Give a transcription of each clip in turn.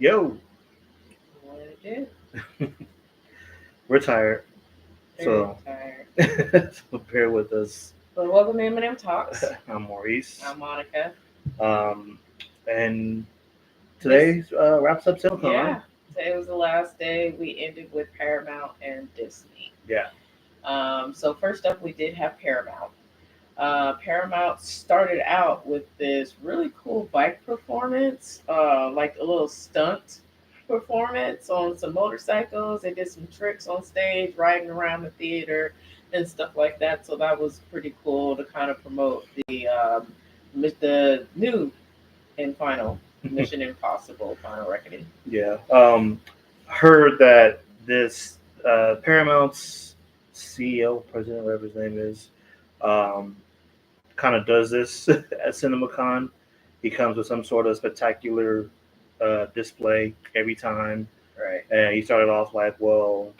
Yo, What it do? we're tired, Very so tired. so bear with us. But welcome to M&M Talks. I'm Maurice, I'm Monica. um, and This, today wraps up CinemaCon. yeah, today was the last day. We ended with Paramount and Disney. Yeah, So first up, we did have Paramount. Paramount started out with this really cool bike performance, like a little stunt performance on some motorcycles. They did some tricks on stage, riding around the theater and stuff like that. So that was pretty cool to kind of promote the new and final Mission Impossible Final Reckoning. yeah. Heard that this Paramount's CEO, president, whatever his name is, um, kind of does this at CinemaCon. He comes with some sort of spectacular display every time, Right. and he started off like, well,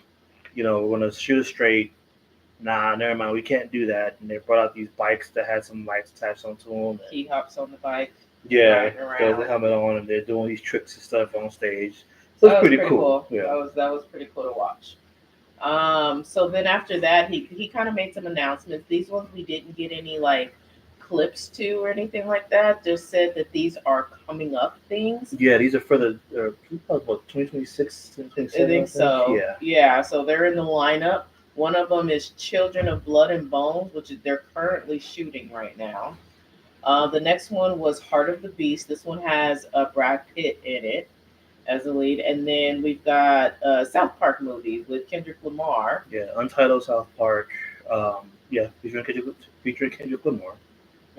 we're gonna shoot it straight. Nah, never mind. We can't do that. And they brought out these bikes that had some lights attached onto them. He hops on the bike, Yeah, riding got the around. helmet on, and they're doing these tricks and stuff on stage. So it's That was pretty pretty cool. cool. Yeah, That was pretty cool to watch. So then after that, he kind of made some announcements. These ones we didn't get any like clips to or anything like that. Just said that these are coming up things. yeah. These are for the what 2026, I 2027, I think think. so. Yeah, Yeah. So they're in the lineup. One of them is Children of Blood and Bones, which is they're currently shooting right now. The next one was Heart of the Beast. This one has Brad Pitt in it as the lead, and then we've got South Park movie with Kendrick Lamar. yeah. Untitled South Park. Yeah, featuring Kendrick Lamar.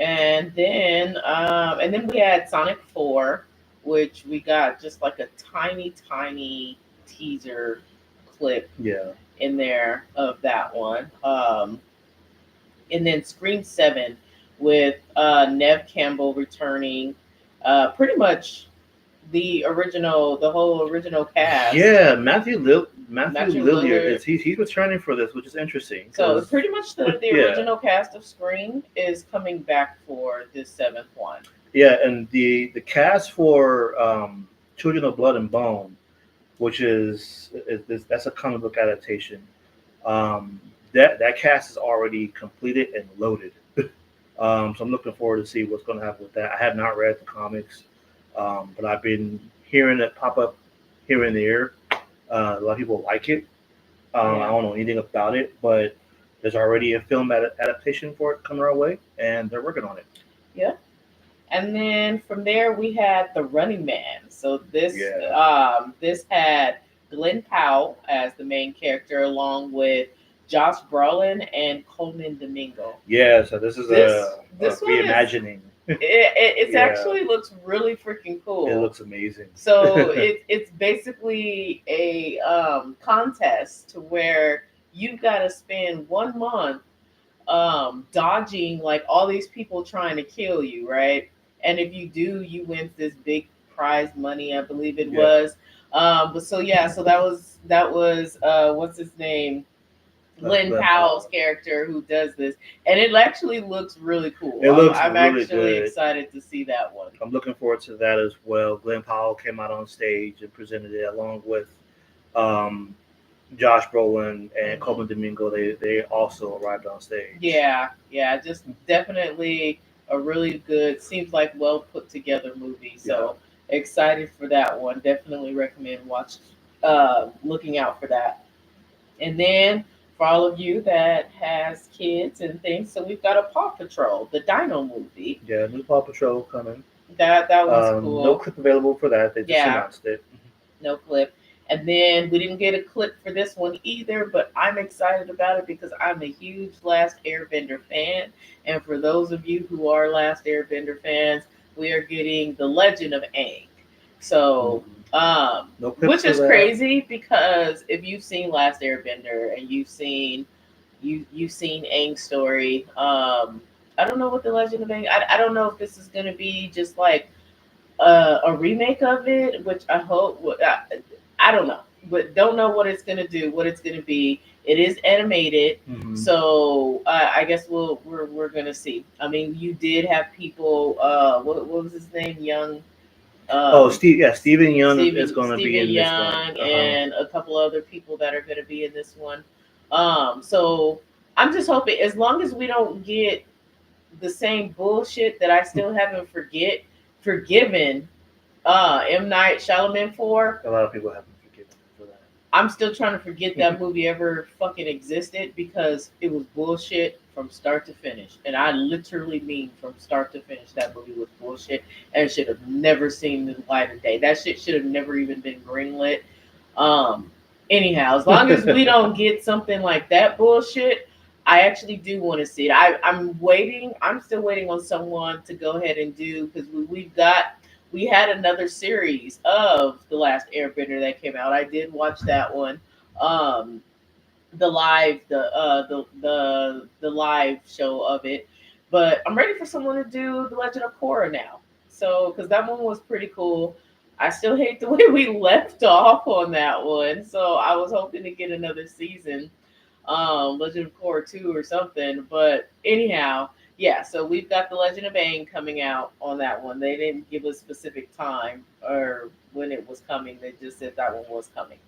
And then we had Sonic 4, which we got just like a tiny teaser clip Yeah, in there of that one. And then Scream 7 with Nev Campbell returning, pretty much the whole original cast. yeah. Matthew Matthew Lillard Lillard. is he's returning for this, which is interesting So because pretty much the yeah, original cast of Scream is coming back for this seventh one. yeah, and the cast for Children of Blood and Bone, which is that's a comic book adaptation. Um, that cast is already completed and loaded. So I'm looking forward to see what's going to happen with that. I have not read the comics, but I've been hearing it pop up here and there. A lot of people like it. I Yeah. don't know anything about it, but there's already a film adaptation for it coming our way, and they're working on it. Yeah. And then from there we had The Running Man. So Yeah. this had Glenn Powell as the main character along with Josh Brolin and Coleman Domingo. Yeah, so this is This a this one is reimagining. it Yeah, actually looks really freaking it cool. looks amazing. So it's basically a contest to where you've got to spend 1 month dodging like all these people trying to kill you, right? And if you do, you win this big prize money, I believe it Yeah, was. But so yeah, so that was what's his name? Glenn Glenn Powell's Powell. character who does this, and it actually looks really cool. It I'm, looks I'm really actually good. excited to see that one. I'm looking forward to that as well. Glenn Powell came out on stage and presented it along with um, Josh Brolin and Hmm. Coleman Domingo. They also arrived on stage. Yeah, just definitely a really good, seems like well put together movie. Yeah, So excited for that one. Definitely recommend looking out for that. And then for all of you that has kids and things, so we've got a Paw Patrol, the Dino movie. yeah. New Paw Patrol coming. That one's No cool. clip available for that. They just Yeah, announced it. no clip. And then we didn't get a clip for this one either, but I'm excited about it because I'm a huge Last Airbender fan. And for those of you who are Last Airbender fans, we are getting The Legend of Aang. So, Mhm. um, No clips which for is that. crazy because if you've seen Last Airbender and you've seen Aang's story, I don't know what The Legend of Aang. I don't know if this is going to be just like a remake of it, which I hope. I don't know, but don't know what it's gonna do, what it's gonna be. It is animated, Hmm. so I guess we're gonna see. I mean, you did have people. What was his name? Young. Oh, Stephen Young is Stephen going to be Stephen in this one. Young and a couple other people that are going to be in this one. So I'm just hoping, as long as we don't get the same bullshit that I still haven't forgiven M Night Shyamalan for. A lot of people haven't forgiven him for that. I'm still trying to forget that movie ever fucking existed because it was bullshit from start to finish. And I literally mean from start to finish, that movie was bullshit and should have never seen the light of day. That shit should have never even been greenlit. Um, Anyhow, as long as we don't get something like that bullshit, I actually do want to see it. I'm waiting. I'm still waiting on someone to go ahead and do, because we had another series of The Last Airbender that came out. I did watch that one. Um, the live show of it. But I'm ready for someone to do The Legend of Korra now. So, because that one was pretty cool. I still hate the way we left off on that one. So I was hoping to get another season, Legend of Korra 2 or something. But anyhow, yeah, so we've got The Legend of Aang coming out on that one. They didn't give a specific time or when it was coming. They just said that one was coming.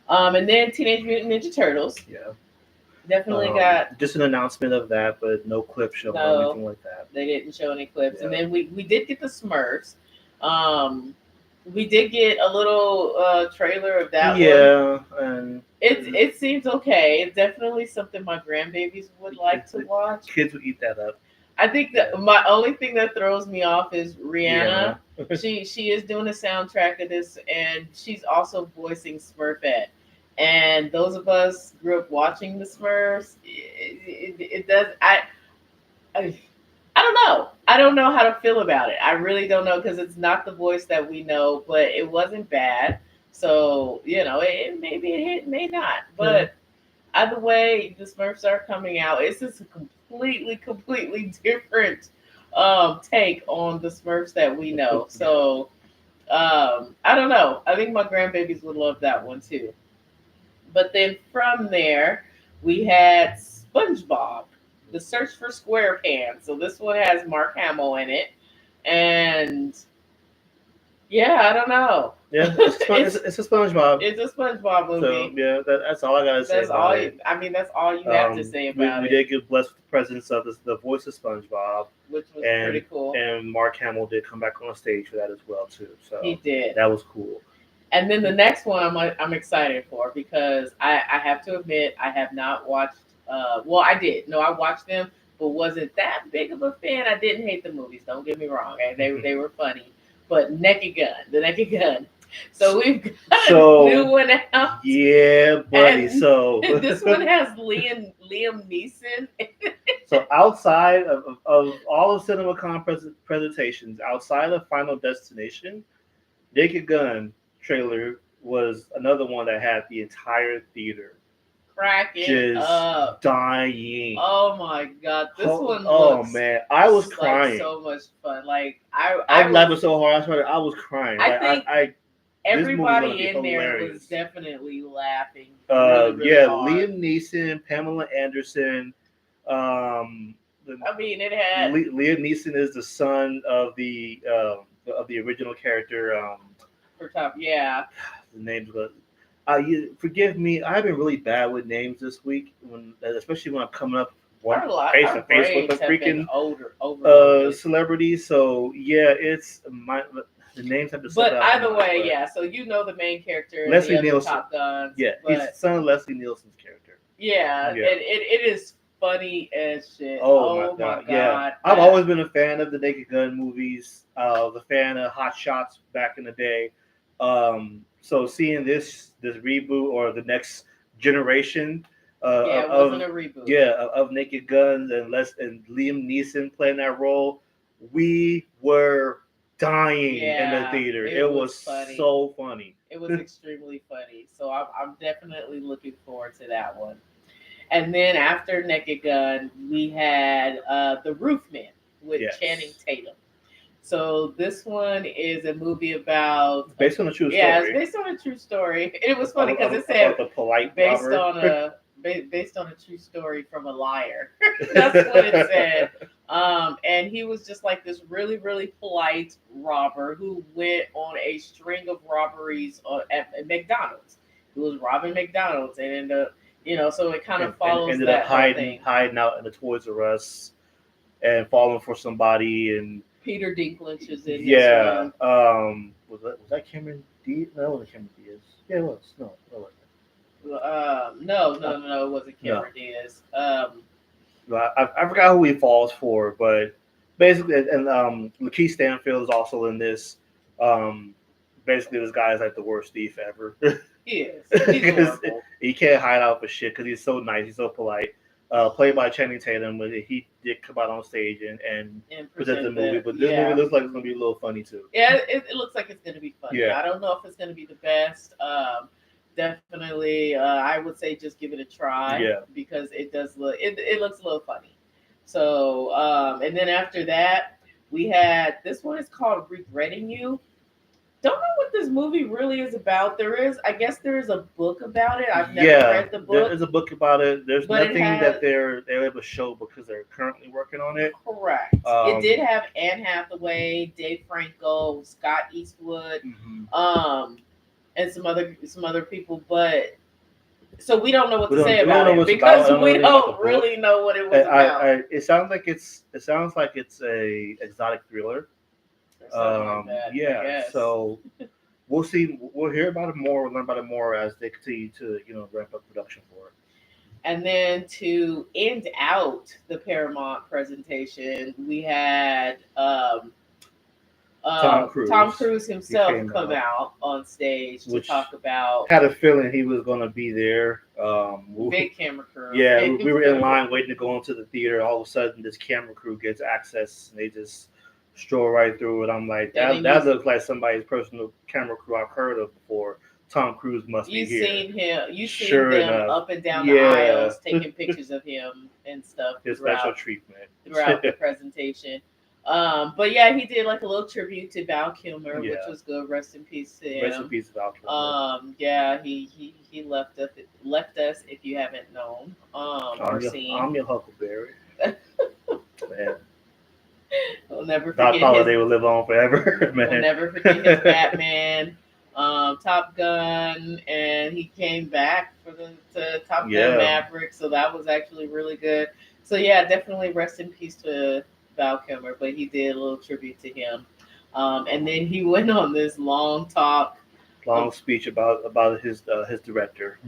And then Teenage Mutant Ninja Turtles. Yeah. Definitely got just an announcement of that, but no clip show or anything like that. They didn't show any clips. Yeah. And then we did get the Smurfs. We did get a little trailer of that one. Yeah, and it seems okay. It's definitely something my grandbabies would like to watch. Kids would eat that up. I think that my only thing that throws me off is Rihanna. Yeah. she is doing a soundtrack of this, and she's also voicing Smurfette. And those of us grew up watching the Smurfs. It does. I don't know. I don't know how to feel about it. I really don't know, because it's not the voice that we know, but it wasn't bad. So, maybe it hit, may not. But either way, the Smurfs are coming out. It's just a completely different take on the Smurfs that we know. So, I don't know. I think my grandbabies would love that one too. But then from there, we had SpongeBob, The Search for SquarePants. So this one has Mark Hamill in it. And yeah, I don't know. Yeah, it's a SpongeBob. It's a SpongeBob movie. So yeah, that's all I gotta say. That's all. That's all you have to say about we it. We did get blessed with the presence of the voice of SpongeBob, which was pretty cool. And Mark Hamill did come back on stage for that as well too. So he did. That was cool. And then the next one I'm excited for, because I have to admit I have not watched. Well, I did. No, I watched them, but wasn't that big of a fan. I didn't hate the movies. Don't get me wrong. They were funny. But the Naked Gun. So we've got a new one out. Yeah, buddy. And so this one has Liam Neeson. So outside of all of CinemaCon presentations, outside of Final Destination, Naked Gun trailer was another one that had the entire theater cracking up, dying. Oh my god, this one! Man, I was crying. So much fun. Like I was laughing so hard. I was crying. I think everybody in there was definitely laughing. Really hard. Liam Neeson, Pamela Anderson. It had Liam Neeson is the son of the original character. For top, yeah. The names, but forgive me. I've been really bad with names this week, especially when I'm coming up face to face with the freaking older celebrities. So yeah, it's the names have to. But either way, yeah. So the main character, Leslie Nielsen. Top Guns. Yeah, he's the son of Leslie Nielsen's character. Yeah, and it is funny as shit. Oh my god. Yeah, I've always been a fan of the Naked Gun movies. A fan of Hot Shots back in the day. So seeing this reboot or the next generation it wasn't a reboot. Yeah, of Naked Guns and Liam Neeson playing that role, we were dying in the theater. It was funny. So funny. It was extremely funny. So I'm definitely looking forward to that one. And then after Naked Gun, we had The Roofman with Channing Tatum. So this one is a movie about based on a true story. Yeah, it's based on a true story. It was funny because it said the polite based on a true story from a liar. That's what it said. And he was just like this really, really polite robber who went on a string of robberies at McDonald's. He was robbing McDonald's and ended up, so it kind of and follows ended up that whole hiding thing. hiding out in the Toys R Us and falling for somebody. And Peter Dinklage is in this yeah, one. was that Cameron Diaz? No, it wasn't Cameron Diaz. Yeah, it was. No, it wasn't. No, Uh, no, no, no, it wasn't no, Cameron Diaz. no, I forgot who he falls for, but basically, and Lakeith Stanfield is also in this. Um, Basically, this guy is like the worst thief ever He is. He's because horrible he can't hide out for shit because he's so nice, he's so polite. Played by Channing Tatum, but he did come out on stage and and present the present movie. that. But this movie Yeah. looks like it's gonna be a little funny too. Yeah, it looks like it's going to be funny. Yeah, I don't know if it's going to be the best. Definitely, I would say just give it a try yeah. because it looks a little funny. So, and then after that, we had this one is called Regretting You. Don't know what this movie really is about. I guess there is a book about it. I've never Yeah, read the there book, is a book about it. There's but it nothing that has they're able to show because they're currently working on it. correct. It did Um, have Anne Hathaway, Dave Franco, Scott Eastwood, mhm. um, and some other people, but so we don't know what we to don't say we don't about know it what it's about. I because don't know we anything about the don't book. really know what it was about It sounds like it's a exotic thriller. or something like that. I Yeah, guess. so we'll see. We'll hear about it more. We'll learn about it more as they continue to ramp up production for it. And then to end out the Paramount presentation, we had Tom Tom Cruise, Cruise he himself came come out, out on stage to which talk about had a feeling he was going to be there. big camera crew. Yeah, we were in line waiting to go into the theater. All of a sudden, this camera crew gets access, and they just stroll right through it. I'm like, And then that looks like somebody's personal camera crew I've heard of before. Tom Cruise must be here. you seen Sure them enough, up and down the yeah, aisles taking pictures of him and stuff his special treatment. throughout the presentation. But yeah, he did like a little tribute to Val Kilmer, which Yeah, was good. Rest in peace to rest in him. peace, Val Kilmer. Yeah, he left us if you haven't known or seen. I'm your Huckleberry, man. We'll never Doc forget his Holliday will live on forever, we'll man. never forget his Batman, Top Gun, and he came back for the Top Gun Yeah, Maverick, so that was actually really good. So yeah, definitely rest in peace to Val Kilmer, but he did a little tribute to him, and then he went on this long talk. long speech about his director.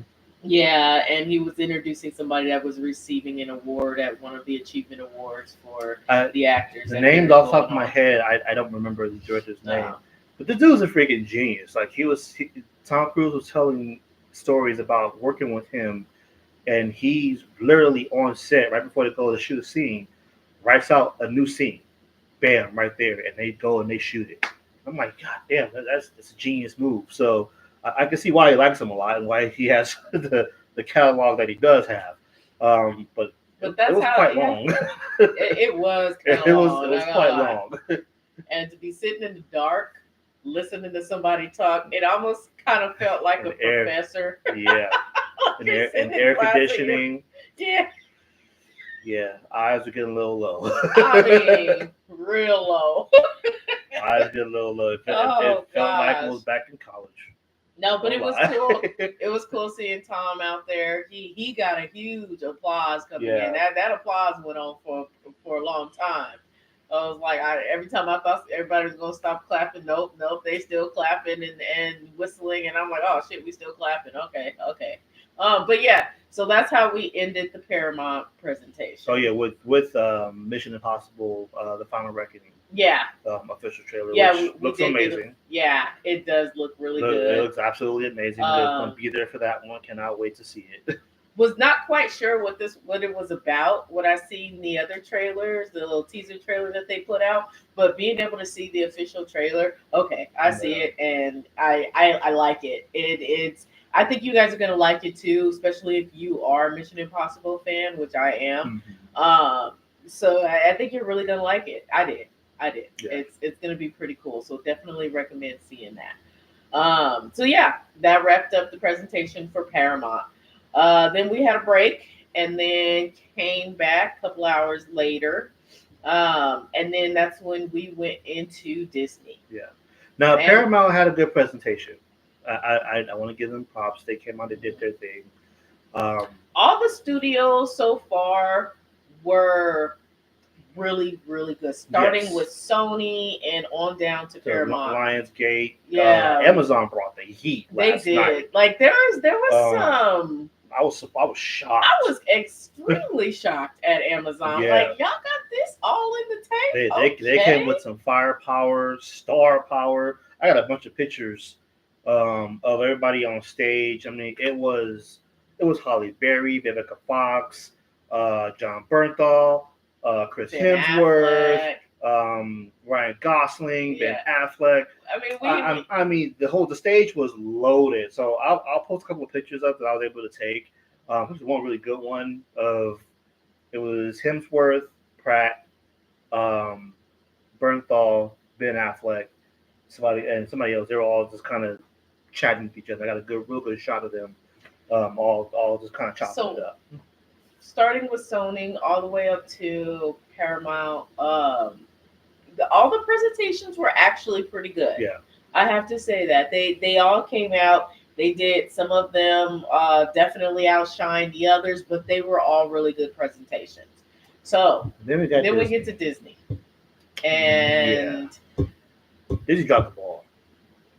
Yeah, and he was introducing somebody that was receiving an award at one of the achievement awards for I, the actors. the That they names were off the top going of my on. head, I don't remember the director's name, Uh, but the dude's a freaking genius. Like Tom Cruise was telling stories about working with him, and he's literally on set right before they go to shoot a scene, writes out a new scene, bam, right there, and they go and they shoot it. I'm like, God damn, that's a genius move. So I can see why he likes him a lot and why he has the catalog that he does have. But but it that's was how quite yeah, long. it was kind It of was long. it was Not gonna quite lie. long. And to be sitting in the dark, listening to somebody talk, it almost kind of felt like a And air, professor. yeah, and You're air sitting and in air class and conditioning. yeah, Yeah, eyes were getting a little low. I mean, real low. Eyes were getting a little low. Oh It felt like it gosh. was back in college. No, but Don't it was lie. cool. It was cool seeing Tom out there. He got a huge applause coming in. Yeah. That applause went on for a long time. I was like, every time I thought everybody was gonna stop clapping, nope, they still clapping and whistling, and I'm like, oh shit, we still clapping. Okay, okay. But yeah, so that's how we ended the Paramount presentation. Oh yeah, with Mission Impossible, The Final Reckoning, Yeah, official trailer, yeah, which we looks did get amazing. yeah, it does look really It good. looks absolutely amazing. We're going Um, to be there for that one. Cannot wait to see it. was not quite sure what it was about. What I seen the other trailers, the little teaser trailer that they put out, but being able to see the official trailer, okay, I see Yeah. it and I like it. It's I think you guys are gonna like it too, especially if you are a Mission Impossible fan, which I am. Mhm. Um, so I think you're really gonna like it. I did. Yeah. It's gonna be pretty cool. So definitely recommend seeing that. So yeah, that wrapped up the presentation for Paramount. Then we had a break and then came back a couple hours later. And then that's when we went into Disney. Yeah. Now Man, Paramount had a good presentation. I want to give them props. They came out, they did their thing. Um, all the studios so far were really, really good. Starting yes. with Sony and on down to So Paramount. Lionsgate, Yeah, Amazon brought the heat they last night. did. Like there was Um, some. I was I shocked. was extremely shocked at Amazon. Yeah, Like y'all got this all in the tank. they came Okay. with some firepower, star power. I got a bunch of pictures of everybody on stage. I mean, it was Holly Berry, Vivica Fox, John Bernthal, Chris Ben Hemsworth, Affleck. Ryan Gosling, Ben Yeah. Affleck. I mean, I mean, the stage was loaded. So I'll post a couple of pictures up that I was able to take. There's one really good one of it was Hemsworth, Pratt, um, Bernthal, Ben Affleck, somebody else. They were all just kind of chatting with each other. I got a real good shot of them, all just kind of chopping so it up. starting with Sony all the way up to Paramount. All the presentations were actually pretty good. Yeah, I have to say that they all came out. They did some of them definitely outshined the others, but they were all really good presentations. So then we got then we Disney. get to Disney, Yeah, and Disney dropped the ball.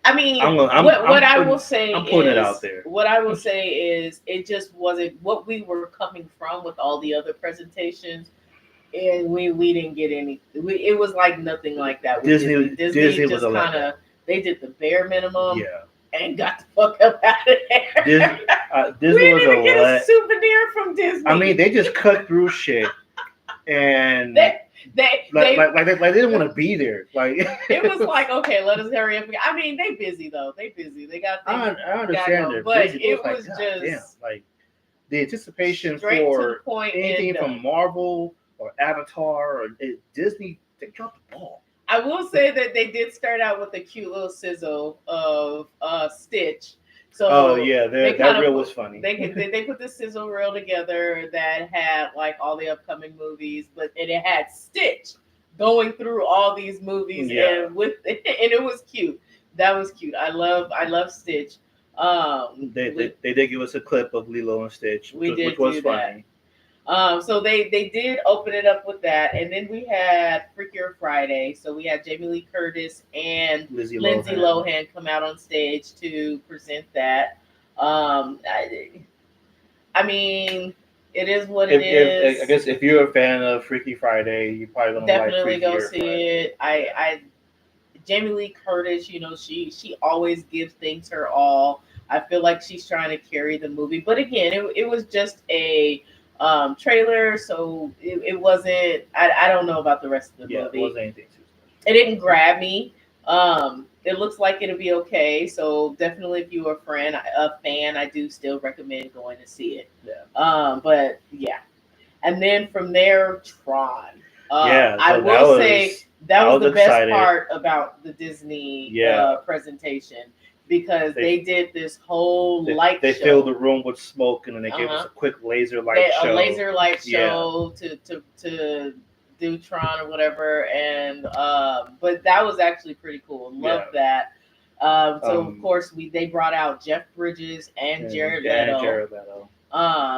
I mean, I'm I putting, will say I'm putting it out is there. what I will say is it just wasn't what we were coming from with all the other presentations, and we didn't get any. It was like nothing like that with Disney. Disney was just a kind letdown. of they did the bare minimum Yeah, and got the fuck up out of there. Disney We was didn't a even get a let. souvenir from Disney. I mean, they just cut through shit, and they they didn't want to be there. Like it was like, okay, let us hurry up. I mean, they busy though. They busy. They got things. I understand going, they're but busy, it but was like, just damn, like the anticipation straight to the for point anything and from Marvel or Avatar or Disney, they dropped the ball. I will say that they did start out with a cute little sizzle of Stitch. So Oh yeah, that reel put, was funny. they put the sizzle reel together that had like all the upcoming movies, but it had Stitch going through all these movies Yeah. and it was cute. That was cute. I love Stitch. They did give us a clip of Lilo and Stitch, which was funny. So they did open it up with that, and then we had Freakier Friday. So we had Jamie Lee Curtis and Lindsay Lindsay Lohan. Lohan come out on stage to present that. I mean, it is what it is. I guess if you're a fan of Freaky Friday, you probably gonna Definitely like go Freakier see Friday. it. I Jamie Lee Curtis, you know, she always gives things her all. I feel like she's trying to carry the movie, but again, it was just a trailer, so it wasn't. I don't know about the rest of the movie. It wasn't anything too special. It didn't grab me. It looks like it'll be okay. So definitely, if you're a fan, I do still recommend going to see it. Yeah. But yeah, and then from there, Tron. Yeah, so I will say that was the excited. best part about the Disney presentation because they did this whole light They show. filled the room with smoke, and then they gave us a quick laser light show. A laser light show to do Tron or whatever, and but that was actually pretty cool. Love that. So of course they brought out Jeff Bridges and Jared Leto.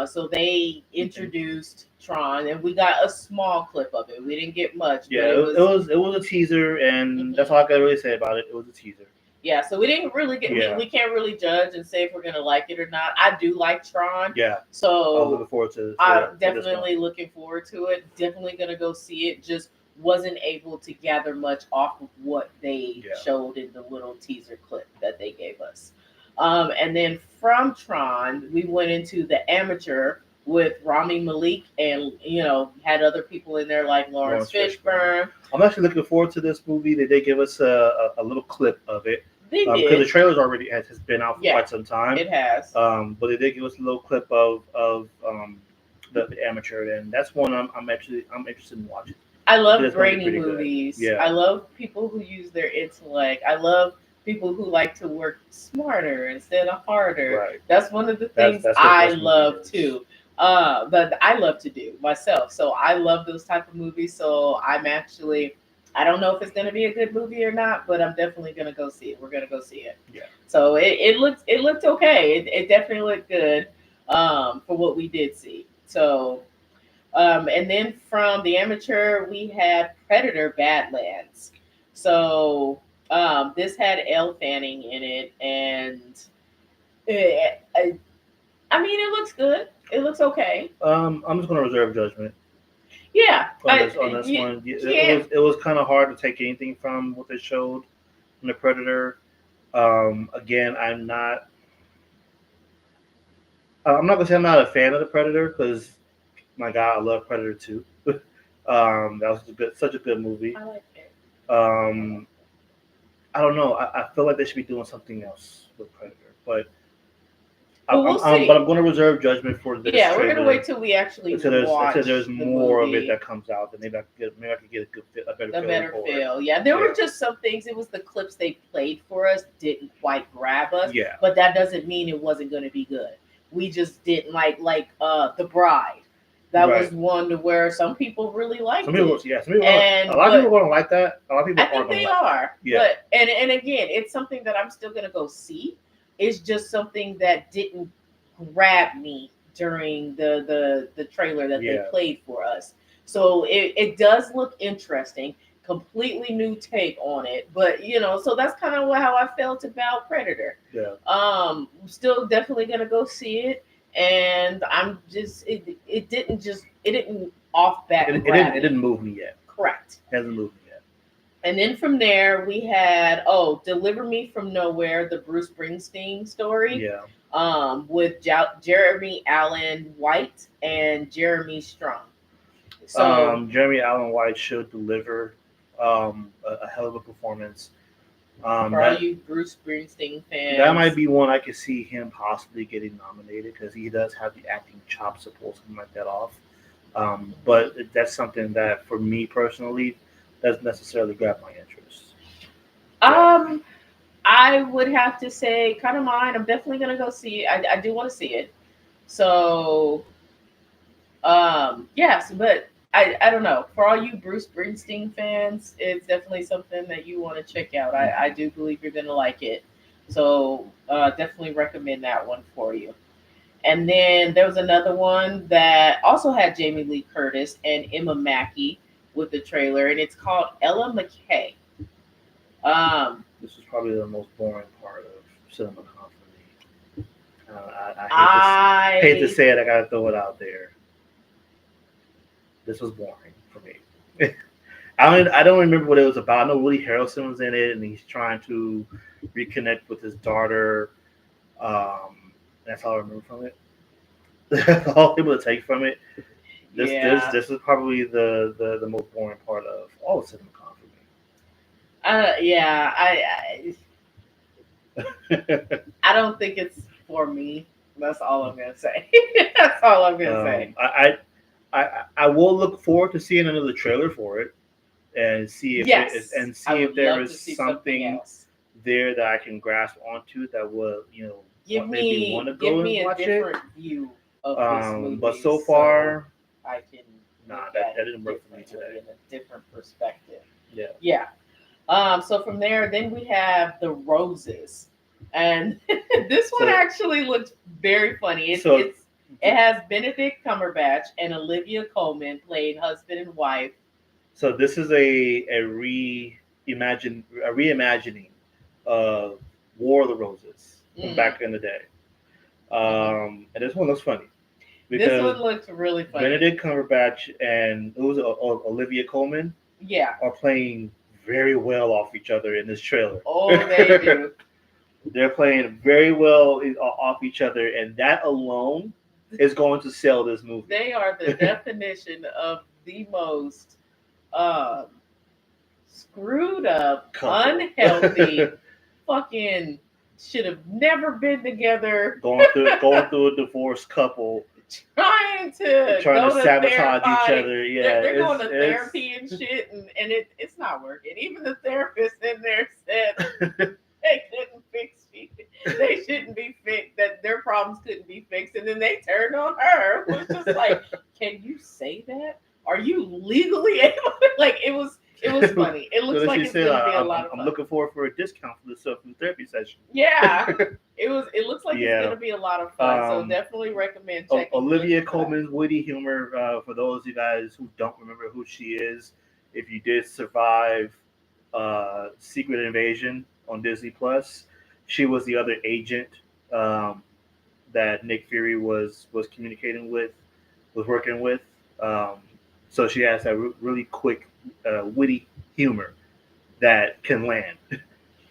So they introduced Tron, and we got a small clip of it. We didn't get much. Yeah, but it was a teaser, and that's all I can really say about it. It was a teaser. Yeah, so we didn't really get. We can't really judge and say if we're gonna like it or not. I do like Tron. Yeah. So I'm looking forward to. I'm definitely looking forward to it. Definitely gonna go see it. Just wasn't able to gather much off of what they showed in the little teaser clip that they gave us. And then from Tron, we went into The Amateur with Rami Malek, and had other people in there like Lawrence Fishburne. I'm actually looking forward to this movie. They did give us a little clip of it. They did, because the trailer's already has been out for quite some time. It has. But they did give us a little clip of the Amateur, and that's one I'm interested in watching. I love brainy movies. Good. Yeah. I love people who use their intellect. I love people who like to work smarter instead of harder. Right. That's one of the things I love too. that I love to do myself. So I love those type of movies. So I'm actually, I don't know if it's gonna be a good movie or not, but I'm definitely gonna go see it. We're gonna go see it. Yeah. So it looked okay. It definitely looked good for what we did see. So and then from the amateur we had Predator Badlands. So this had Elle Fanning in it, and I mean it looks good. It looks okay. I'm just gonna reserve judgment Yeah, on this one. yeah. It was kind of hard to take anything from what they showed from the Predator. Again, I'm not gonna say I'm not a fan of the Predator because my God, I love Predator 2. That was such a good movie. I like it. Um, I don't know. I feel like they should be doing something else with Predator, but But we'll see. I'm going to reserve judgment for this. Yeah, we're trailer gonna wait till we actually watch until there's the more movie. of it that comes out. Then maybe I could get a better feel. Yeah, there were Yeah. just some things. It was the clips they played for us didn't quite grab us. Yeah. But that doesn't mean it wasn't going to be good. We just didn't like The Bride. That Right. was one to where some people really liked Some people, it. yeah, some people. And a lot of people are going to like that. A lot of people I think aren't they gonna like are. Yeah. But and again, it's something that I'm still gonna go see. It's just something that didn't grab me during the trailer that they Yeah. played for us. So it does look interesting. Completely new take on it. But so that's kind of how I felt about Predator. Yeah. Still definitely gonna go see it. And I'm just it didn't off bat. It didn't move me yet. Correct. It hasn't moved me yet. And then from there we had Deliver Me from Nowhere, the Bruce Springsteen story. Yeah. With Jeremy Allen White and Jeremy Strong. So Jeremy Allen White should deliver a hell of a performance. for all you Bruce Springsteen fans, that might be one I could see him possibly getting nominated because he does have the acting chops to pull something like that off. But that's something that, for me personally, doesn't necessarily grab my interest. I would have to say, kind of mine. I'm definitely gonna go see it. I do want to see it. So, yes, but I don't know. For all you Bruce Springsteen fans, it's definitely something that you want to check out. I do believe you're gonna like it. So, definitely recommend that one for you. And then there was another one that also had Jamie Lee Curtis and Emma Mackey with the trailer, and it's called Ella McKay. This is probably the most boring part of CinemaCon for me. I hate to say it. I gotta throw it out there. This was boring for me. I don't remember what it was about. I know Woody Harrelson was in it, and he's trying to reconnect with his daughter. That's all I remember from it. That's all I'm able to take from it. This is probably the most boring part of all of CinemaCon for me. Yeah, I don't think it's for me. That's all I'm gonna say. That's all I'm gonna say. I will look forward to seeing another trailer for it and see if there is something there that I can grasp onto that will give me want to go and watch it. View of this movie, but so far I can that didn't work for me today. In a different perspective. Yeah. Yeah. So from there, then we have The Roses, and this one actually looks very funny. It has Benedict Cumberbatch and Olivia Colman playing husband and wife. So this is a reimagining of War of the Roses from back in the day. And this one looks funny. This one looks really funny. Benedict Cumberbatch and Olivia Colman are playing very well off each other in this trailer. Oh, they do. They're playing very well off each other, and that alone is going to sell this movie. They are the definition of the most screwed up, unhealthy, fucking should have never been together. Going through a divorced couple. Trying to sabotage each other. Yeah, they're going to therapy and shit, and it's not working. Even the therapist in there said they couldn't fix it. They shouldn't be fixed. That their problem problems couldn't be fixed, and then they turned on her. It was just like, can you say that? Are you legally able? Like it was funny. It looks So like she it's said, gonna be a I'm, lot of I'm fun. looking forward for a discount for the self therapy session. Yeah, it looks like it's Yeah. gonna be a lot of fun. So definitely recommend checking. Olivia this out. Colman's witty humor. For those of you guys who don't remember who she is, if you did survive Secret Invasion on Disney Plus, she was the other agent um, that Nick Fury was communicating with, was working with. Um, so she has that really quick, witty humor that can land with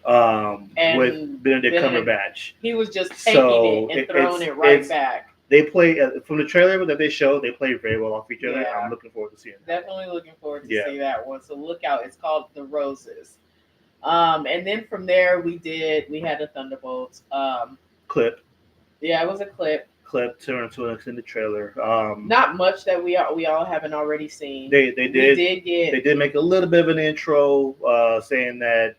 And Benedict Cumberbatch. he was just taking it and throwing it right back. They play from the trailer that they showed. They play very well off each other. Yeah. I'm looking forward to seeing that. Definitely looking forward to see that one. So look out. It's called The Roses. And then from there we had a Thunderbolts clip. Yeah, it was a clip. Clip turned into an extended trailer. Not much that we all haven't already seen. They did make a little bit of an intro saying that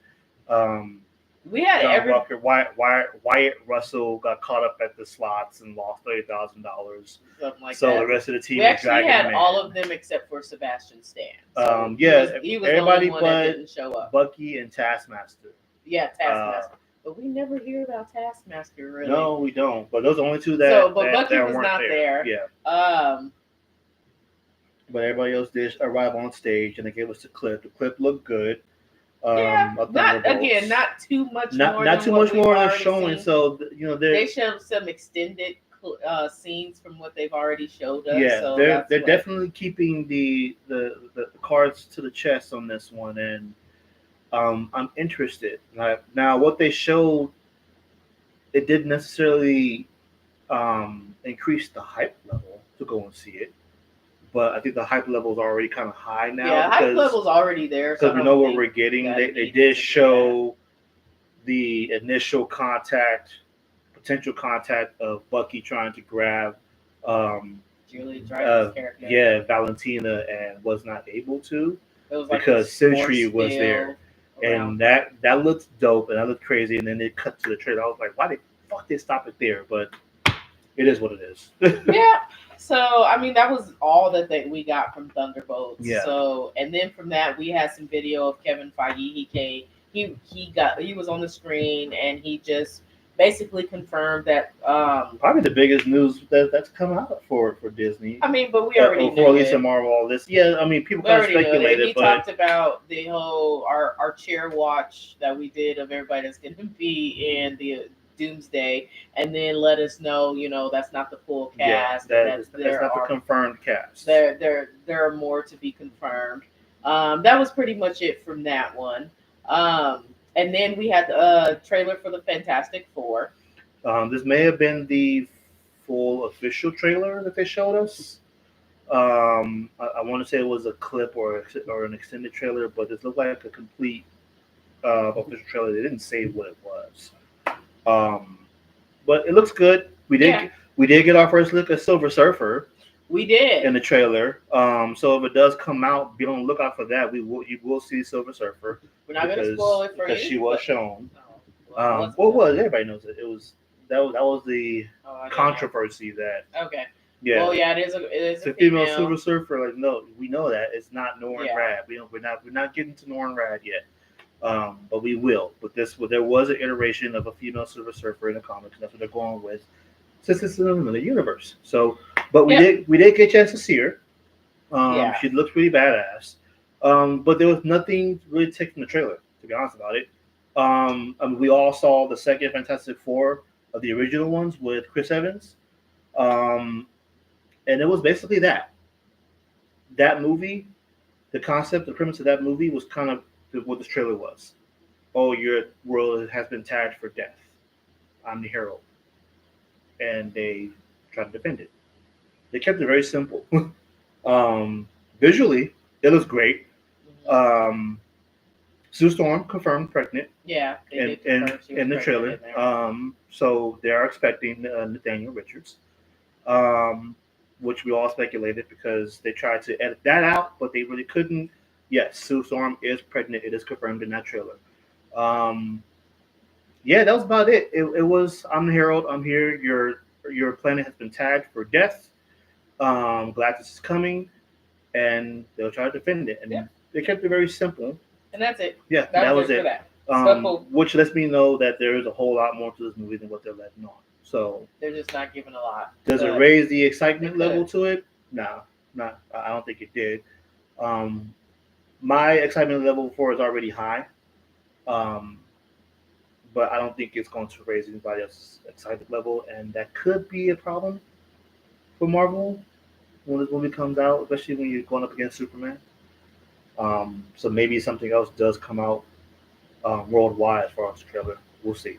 we had John Walker, Wyatt Russell got caught up at the slots and lost $30,000. Something like so that. The rest of the team we actually had man. all of them except for Sebastian Stan. So he was everybody the only one that didn't show up. Bucky and Taskmaster. Yeah, Taskmaster. But we never hear about Taskmaster really. No, we don't. But those are the only two that. But Bucky was not there. Yeah. But everybody else did arrive on stage, and they gave us the clip. The clip looked good. Not too much more. Not too much more than showing. Seen. So they showed some extended scenes from what they've already showed us. Yeah, so they're definitely keeping the cards to the chest on this one, and I'm interested. Now, what they showed, it didn't necessarily increase the hype level to go and see it. But I think the hype level is already kind of high now. Yeah, hype level's already there. Because we know what we're getting. They did show the initial potential contact of Bucky trying to grab Julie Driver's character. Yeah, Valentina, and was not able to. It was like because Sentry was there. And that looked dope and that looked crazy. And then they cut to the trailer. I was like, why the fuck they stop it there? But it is what it is. Yeah. So I mean, that was all that we got from Thunderbolts. Yeah. So and then from that, we had some video of Kevin Feige. He came. He was on the screen and he just basically confirmed that. Probably the biggest news that's come out for Disney. I mean, but we already knew at least in Marvel, all this. Yeah, I mean, people kind of speculated. He talked about the whole our chair watch that we did of everybody that's going to be in the Doomsday, and then let us know, that's not the full cast. That's not the confirmed cast. There are more to be confirmed. That was pretty much it from that one. And then we had a trailer for the Fantastic Four. This may have been the full official trailer that they showed us. I want to say it was a clip or an extended trailer, but this looked like a complete official trailer. They didn't say what it was. But it looks good. We did get our first look at Silver Surfer. We did in the trailer. So if it does come out, be on the lookout for that. You will see Silver Surfer. We're not going to spoil it for you because she was shown. Was everybody knows it. It was that was the controversy that. Okay. Yeah. Well, yeah, it is a female Silver Surfer. Like, no, we know that it's not Norrin Rad. We're not getting to Norrin Rad yet. But we will. But there was an iteration of a female Silver Surfer in the comics. And that's what they're going with, since it's in another universe. So, but we did get a chance to see her. She looks pretty badass. But there was nothing really taking the trailer, to be honest about it. We all saw the second Fantastic Four of the original ones with Chris Evans. And it was basically that. That movie, the concept, the premise of that movie was kind of what this trailer was. Oh, your world has been tagged for death. I'm the hero. And they tried to defend it. They kept it very simple. Visually, it looks great. Sue Storm confirmed pregnant. Yeah, in the trailer. So they are expecting Nathaniel Richards, which we all speculated because they tried to edit that out, but they really couldn't. Yes, Sue Storm is pregnant. It is confirmed in that trailer. That was about it. It was I'm the Herald. I'm here. your planet has been tagged for death. Galactus is coming, and they'll try to defend it. And Yeah. they kept it very simple. And that's it. Yeah, That was was it for it. that. So Which lets me know that there is a whole lot more to this movie than what they're letting on. So they're just not giving a lot. does it But raise the excitement it level could. to it? No, not. I don't think it did. Um, my excitement level for it is already high, um, but I don't think it's going to raise anybody else's excitement level, and that could be a problem for Marvel when this movie comes out, especially when you're going up against Superman. So maybe something else does come out worldwide as far as the trailer. We'll see.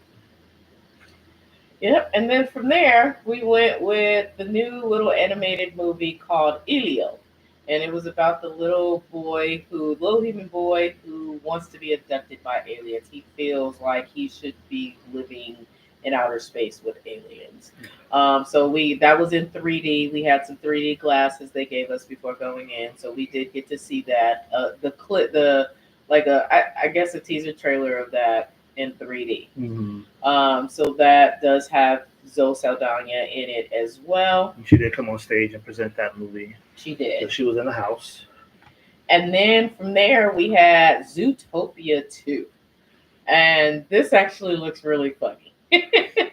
Yep. And then from there, we went with the new little animated movie called Elio. And it was about the little human boy who wants to be abducted by aliens. He feels like he should be living in outer space with aliens. So that was in 3D. We had some 3D glasses they gave us before going in, so we did get to see that. I guess a teaser trailer of that in 3D. So that does have Zoe Saldana in it as well. She did come on stage and present that movie. She did. So she was in the house. And then from there, we had Zootopia 2. And this actually looks really funny.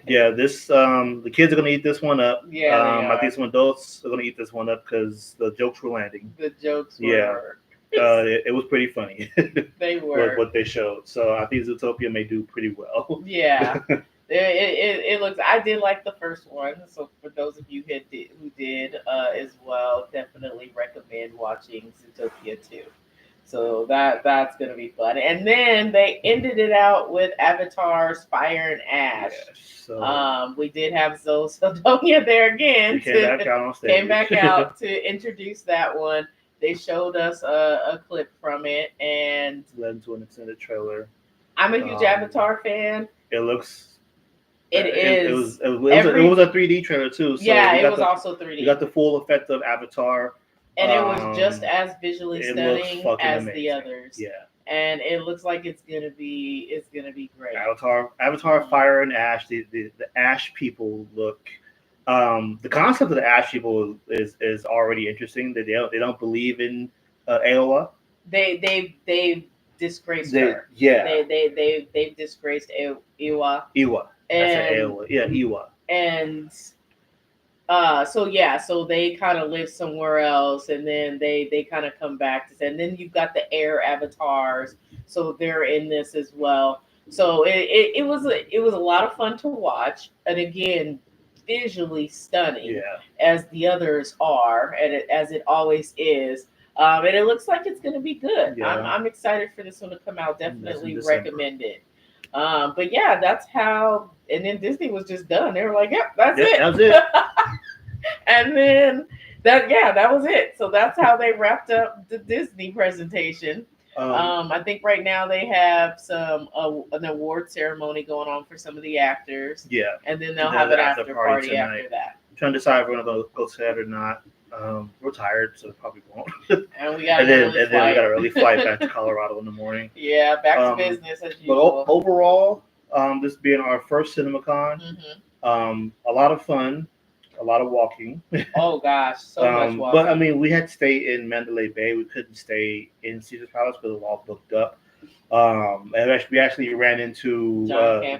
Yeah, the kids are gonna eat this one up. Yeah, they are. I think some adults are gonna eat this one up because the jokes were landing. The jokes were. Yeah, it was pretty funny. They were what they showed. So I think Zootopia may do pretty well. Yeah, it looks. I did like the first one. So for those of you who did as well, definitely recommend watching Zootopia 2. So that's gonna be fun. And then they ended it out with Avatar's Fire and Ash. Yes, so We did have Zoe Saldana there again. came back out on stage. Came back out to introduce that one. They showed us a clip from it, and led into an extended trailer. I'm a huge Avatar fan. It looks. It was a 3D trailer too. So yeah, it was also 3D. You got the full effect of Avatar. And it was just as visually stunning as amazing. the others. Yeah. And it looks like it's gonna be great. Avatar, Fire and Ash. The Ash people look. The concept of the Ash people is already interesting. They don't believe in Aowa. They've disgraced her. Yeah. They've disgraced Iwa. Iwa. That's Aowa. Yeah, Iwa. And so they kind of live somewhere else, and then they kind of come back to, and then you've got the air avatars, so they're in this as well. So it was a lot of fun to watch, and again, visually stunning, as the others are, and as it always is. And it looks like it's going to be good. Yeah. I'm excited for this one to come out. Definitely recommend it. But yeah, that's how. And then Disney was just done. They were like, "Yep, that's it." That was it. And then that was it. So that's how they wrapped up the Disney presentation. I think right now they have an award ceremony going on for some of the actors. Yeah. And then they'll have an after party tonight. after that. I'm trying to decide if we're gonna go to that or not. We're tired, so probably won't. And we got then we got an early flight back to Colorado in the morning. Yeah, back to business as But usual. overall, this being our first CinemaCon, a lot of fun, a lot of walking. Oh gosh, so much walking. But I mean, we had to stay in Mandalay Bay. We couldn't stay in Caesar's Palace because it was all booked up. And we actually ran into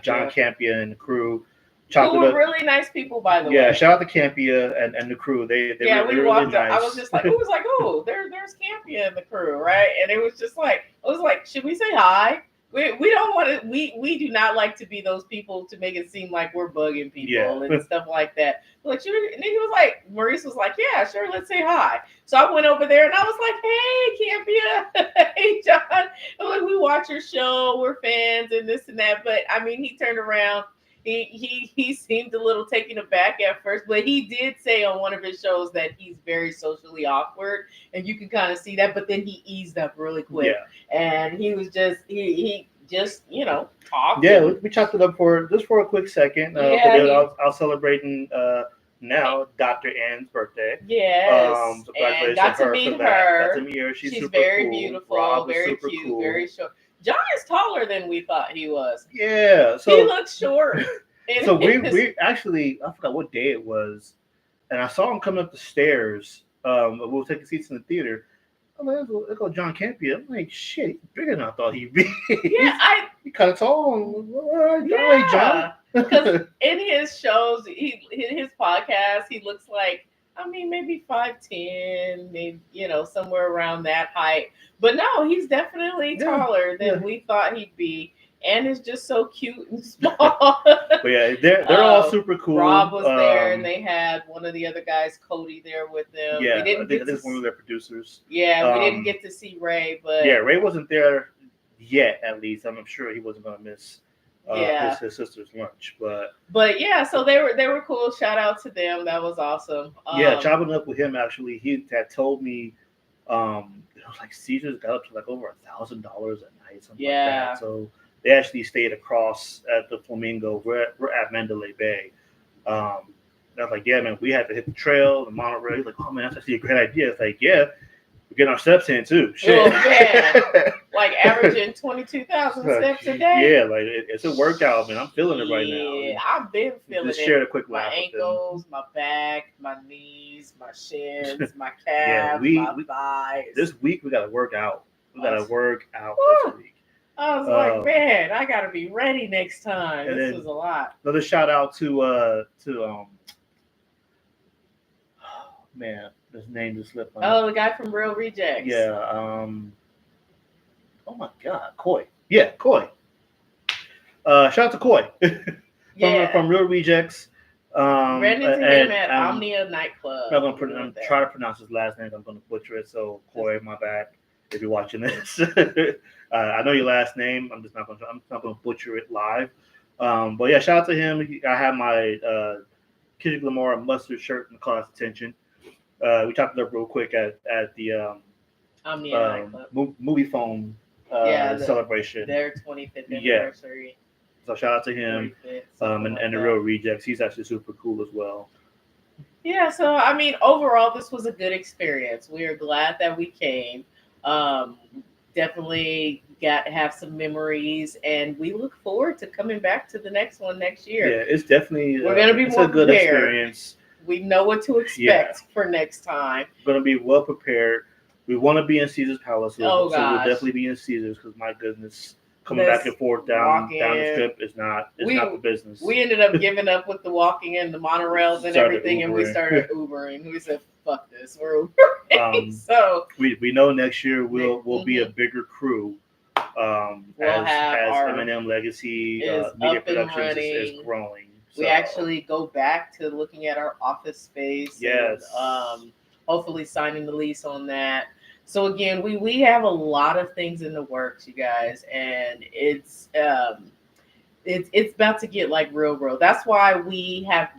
John Campia and the crew. Who were really nice people, by the way. Yeah, shout out to Campia and the crew. They we were walked really up. nice. I was just like, there's Campia and the crew, right? And it was just like, I was like, should we say hi? We don't want to. We do not like to be those people to make it seem like we're bugging people and stuff like that. Like, and he was like, Maurice was like, yeah, sure, let's say hi. So I went over there and I was like, hey, Campia, hey, John. I'm like, we watch your show, we're fans and this and that. But I mean, he turned around. He seemed a little taken aback at first, but he did say on one of his shows that he's very socially awkward, and you can kind of see that. But then he eased up really quick, and he was just he just talked. Yeah, we chopped it up for a quick second. I was celebrating now Dr. Ann's birthday. Yes, so congratulations and got to meet her. Got to meet her. She's super very cool. beautiful, Rob very super cute, cool. very short. John is taller than we thought he was. Yeah, so he looks short. So we actually, I forgot what day it was, and I saw him coming up the stairs. We were taking seats in the theater. I'm like, let's go John Campia. I'm like, shit, he's bigger than I thought he'd be. He kind of tall. All right, John. Because in his shows, in his podcast, he looks like, I mean, maybe 5'10", maybe, somewhere around that height. But no, he's definitely taller than we thought he'd be. And is just so cute and small. But yeah, they're all super cool. Rob was there, and they had one of the other guys, Cody, there with them. Yeah, we didn't I think one of their producers. Yeah, we didn't get to see Ray, but Ray wasn't there yet. At least I'm sure he wasn't gonna miss his sister's lunch. But yeah, so they were cool. Shout out to them. That was awesome. Chopping up with him actually. He had told me it was like Caesars got up to like over $1,000 a night, something like that. So they actually stayed across at the Flamingo. We're at Mandalay Bay. I was like, yeah, man, we had to hit the trail, the monorail. He's like, oh man, that's actually a great idea. It's like, yeah, we're getting our steps in too. Shit. Oh man, like averaging 22,000 steps a day. Yeah, like it's a workout, man. I'm feeling it right now. Yeah, I've been feeling just it. Shared a quick laugh. My ankles, my back, my knees, my shins, my calves, my thighs. This week we got to work out. We got to work out this week. I was like, man, I gotta be ready next time. This was a lot. Another shout out to man, his name just slipped on. Oh, the guy from Real Rejects. Yeah. Oh my God, Coy. Yeah, Coy. Shout out to Coy. from Real Rejects. Ran into him at Omnia nightclub. I'm gonna try to pronounce his last name. I'm gonna butcher it. So Coy, my bad. If you're watching this, I know your last name. I'm not gonna butcher it live. But yeah, shout out to him. I have my Kendrick Lamar mustard shirt and caught his attention. We talked it up real quick at the movie phone celebration. Their 25th anniversary. So shout out to him and the Real Rejects. He's actually super cool as well. Yeah, so I mean, overall, this was a good experience. We are glad that we came. Definitely have some memories, and we look forward to coming back to the next one next year. Yeah, it's definitely we're gonna be more a good prepared. Experience. We know what to expect for next time. We're gonna be well prepared. We want to be in Caesar's Palace, so we'll definitely be in Caesars because my goodness, coming back and forth down the strip is not the business. We ended up giving up with the walking and the monorails and everything, and we started Ubering. We said, "Fuck this, we're Ubering." So we know next year we'll be a bigger crew. We'll as M&M Legacy Media Productions is growing. So. We actually go back to looking at our office space. Yes. And, hopefully signing the lease on that. So again, we have a lot of things in the works, you guys, and it's about to get like real. That's why we have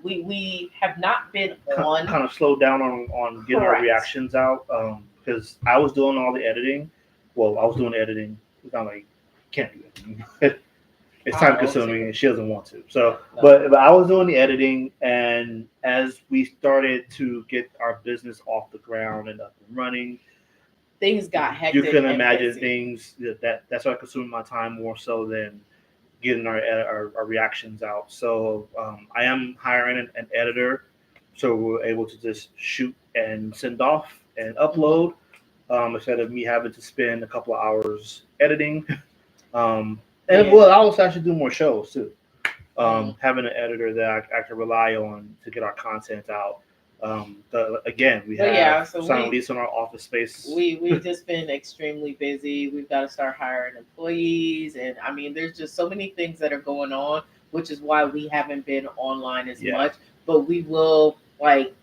not been on kind of slowed down on getting our reactions out because I was doing all the editing. Well, I was doing the editing. It's not like can't do it. It's time consuming and she doesn't want to. So, but I was doing the editing, and as we started to get our business off the ground and up and running, things got hectic. You can imagine things that's why I consumed my time more so than getting our reactions out. So I am hiring an editor, so we're able to just shoot and send off and upload instead of me having to spend a couple of hours editing. And we'll also actually do more shows too. Having an editor that I can rely on to get our content out. Again, we have signed lease on our office space. We've just been extremely busy. We've got to start hiring employees, and I mean, there's just so many things that are going on, which is why we haven't been online as much. But we will, like,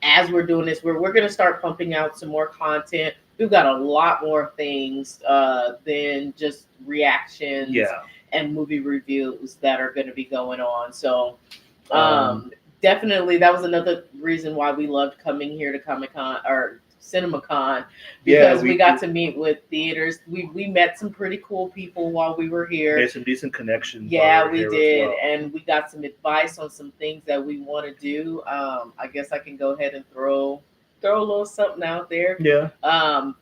as we're doing this, we're going to start pumping out some more content. We've got a lot more things than just reactions and movie reviews that are going to be going on. So definitely that was another reason why we loved coming here to Comic-Con or CinemaCon, because we got to meet with theaters. We met some pretty cool people while we were here. Made some decent connections. Yeah, we did. Well. And we got some advice on some things that we want to do. I guess I can go ahead and throw a little something out there. Yeah.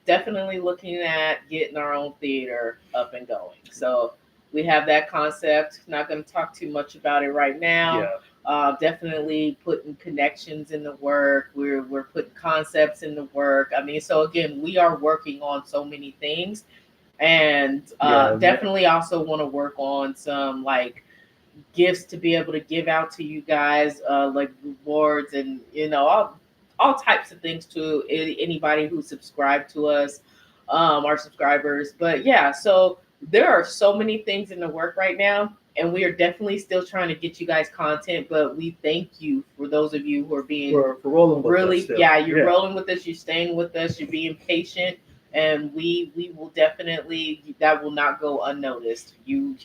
Definitely looking at getting our own theater up and going. So We have that concept. Not going to talk too much about it right now. Yeah. Definitely putting connections in the work. We're putting concepts in the work. I mean, so again, we are working on so many things, and Yeah. definitely also want to work on some like gifts to be able to give out to you guys, like rewards and all types of things to anybody who subscribed to us, our subscribers. But yeah, so there are so many things in the work right now, and we are definitely still trying to get you guys content. But we thank you for those of you who are being For rolling with us really, still. yeah, you're rolling with us, you're staying with us, you're being patient, and we will definitely, that will not go unnoticed. You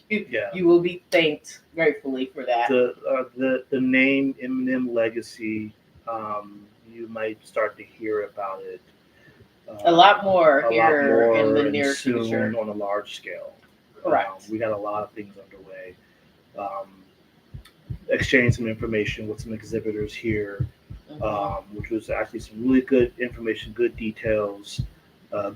will be thanked gratefully for that. The name Eminem Legacy, you might start to hear about it A lot more a lot here more in the and near soon future. on a large scale. Correct. We got a lot of things underway. Um, exchanging some information with some exhibitors here, which was actually some really good information, good details,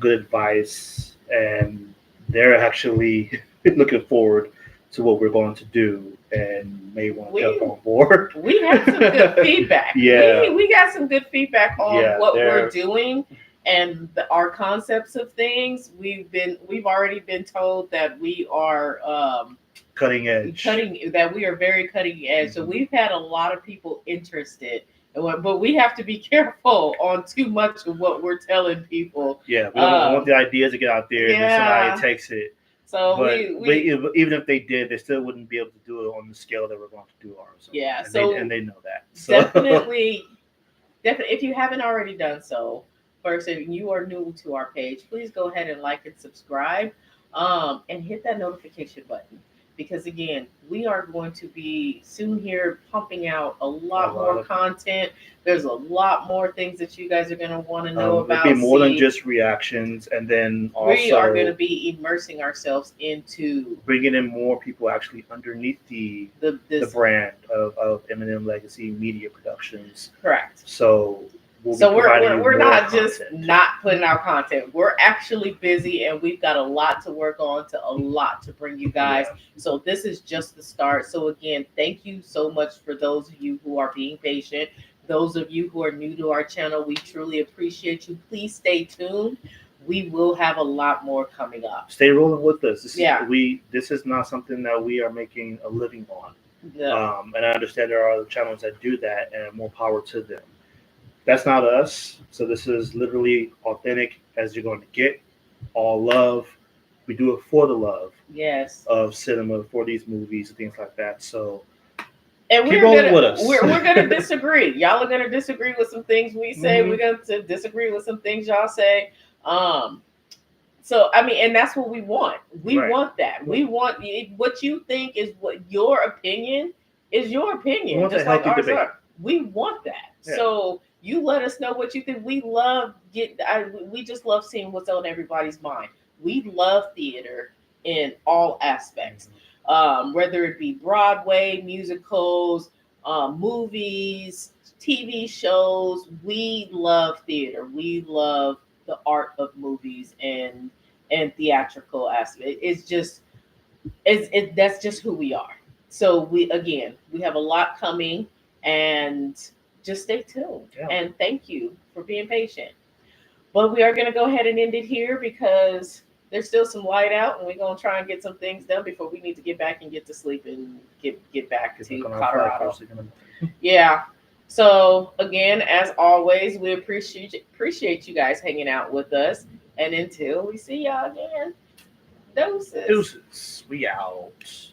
good advice, and they're actually looking forward to what we're going to do and may want to jump on board. We have some good feedback. Yeah. We got some good feedback on Yeah, what we're doing and our concepts of things. We've already been told that we are cutting edge. That we are very cutting edge. So we've had a lot of people interested. But we have to be careful on too much of what we're telling people. Yeah, we don't want the ideas to get out there and then somebody takes it. So but even if they did, they still wouldn't be able to do it on the scale that we're going to do ours. Yeah, and they know that. So. Definitely, if you haven't already done so, first, if you are new to our page, please go ahead and like and subscribe, and hit that notification button. Because again, we are going to be soon here pumping out a lot more content. There's a lot more things that you guys are going to want to know about. It'll be more than just reactions, and then also we are going to be immersing ourselves into bringing in more people actually underneath the brand of Eminem Legacy Media Productions. Correct. So. We're not just not putting out content. We're actually busy, and we've got a lot to work on, a lot to bring you guys. Yeah. So this is just the start. So again, thank you so much for those of you who are being patient. Those of you who are new to our channel, we truly appreciate you. Please stay tuned. We will have a lot more coming up. Stay rolling with us. This is not something that we are making a living on. No. And I understand there are other channels that do that, and more power to them. That's not us. So this is literally authentic as you're going to get. All love. We do it for the love. Yes. Of cinema, for these movies and things like that. So and keep rolling with us. We're going to disagree. Y'all are going to disagree with some things we say. We're going to disagree with some things y'all say. So I mean, and that's what we want. We want that. We want what you think is what your opinion is. Your opinion. We want just like ours. We want that. Yeah. So. You let us know what you think. We just love seeing what's on everybody's mind. We love theater in all aspects, whether it be Broadway, musicals, movies, TV shows. We love theater. We love the art of movies and theatrical aspect. That's just who we are. So we have a lot coming, and just stay tuned. Yeah. And thank you for being patient. But we are going to go ahead and end it here because there's still some light out, and we're going to try and get some things done before we need to get back and get to sleep and get back to Colorado. Yeah. So again, as always, we appreciate you guys hanging out with us. And until we see y'all again, deuces. We out.